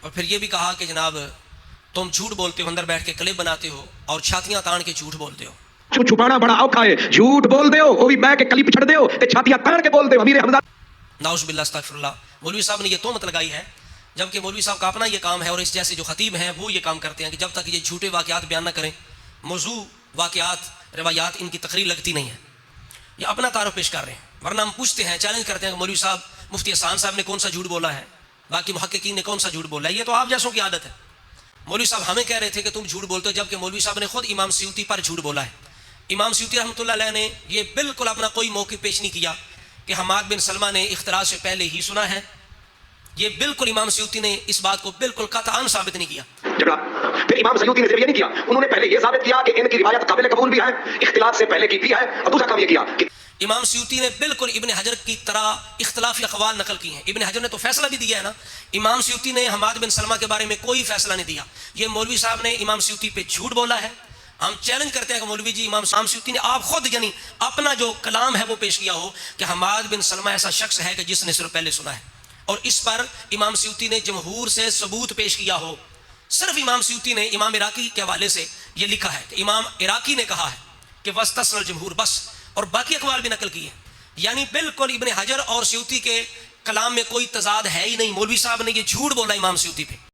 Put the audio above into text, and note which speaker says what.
Speaker 1: اور پھر یہ بھی کہا کہ جناب تم جھوٹ بولتے ہو، اندر بیٹھ کے کلپ بناتے ہو اور چھاتیاں تان کے جھوٹ بولتے ہو.
Speaker 2: چھپانا بڑا اوکھا ہے. جھوٹ بول دے ہو وہ بھی بیٹھ کے کلپ چھڑ دے ہو تے چھاتیاں تان کے بول دے ہو. امیر حمزہ
Speaker 1: نعوذ باللہ استغفر اللہ. مولوی صاحب نے یہ تہمت لگائی ہے، جبکہ مولوی صاحب کا اپنا یہ کام ہے اور اس جیسے جو خطیب ہیں وہ یہ کام کرتے ہیں کہ جب تک یہ جھوٹے واقعات بیان نہ کریں، موضوع واقعات روایات ان کی تقریر لگتی نہیں ہے. یہ اپنا تعارف پیش کر رہے ہیں، ورنہ ہم پوچھتے ہیں، چیلنج کرتے ہیں کہ مولوی صاحب مفتی احسان صاحب نے کون سا جھوٹ بولا ہے، باقی محققین نے کون سا جھوٹ بولا ہے. یہ تو آپ جیسوں کی عادت ہے. مولوی صاحب ہمیں کہہ رہے تھے کہ تم جھوٹ بولتے ہو، جبکہ مولوی صاحب نے خود امام سیوطی پر جھوٹ بولا ہے. امام سیوطی رحمۃ اللہ علیہ نے یہ بالکل اپنا کوئی موقف پیش نہیں کیا کہ حماد بن سلمہ نے اختراع سے پہلے ہی سنا ہے. یہ بالکل امام سیوطی نے اس بات کو بالکل قطعاً ثابت نہیں کیا.
Speaker 2: جھگڑا پھر امام سیوطی نے صرف یہ نہیں کیا، انہوں نے پہلے یہ ثابت کیا کہ ان کی روایت قابل قبول بھی ہے، اختلاط سے پہلے کی بھی ہے، اور دوسرا کام یہ کیا کہ
Speaker 1: امام سیوطی نے بالکل ابن حجر کی طرح اختلافی اقوال نقل کی ہیں. ابن حجر نے تو فیصلہ بھی دیا ہے نا. امام سیوطی نے حماد بن سلمہ کے بارے میں کوئی فیصلہ نہیں دیا. یہ مولوی صاحب نے امام سیوطی پہ جھوٹ بولا ہے. ہم چیلنج کرتے ہیں کہ مولوی جی امام سیوطی نے آپ خود یعنی اپنا جو کلام ہے وہ پیش کیا ہو کہ حماد بن سلمہ ایسا شخص ہے کہ جس نے صرف پہلے سنا ہے، اور اس پر امام سیوطی نے جمہور سے ثبوت پیش کیا ہو. صرف امام سیوطی نے امام عراقی کے حوالے سے یہ لکھا ہے کہ امام عراقی نے کہا ہے کہ واستثنى الجمہور بس، اور باقی اقوال بھی نقل کیے. یعنی بالکل ابن حجر اور سیوطی کے کلام میں کوئی تضاد ہے ہی نہیں. مولوی صاحب نے یہ جھوٹ بولا امام سیوطی پہ.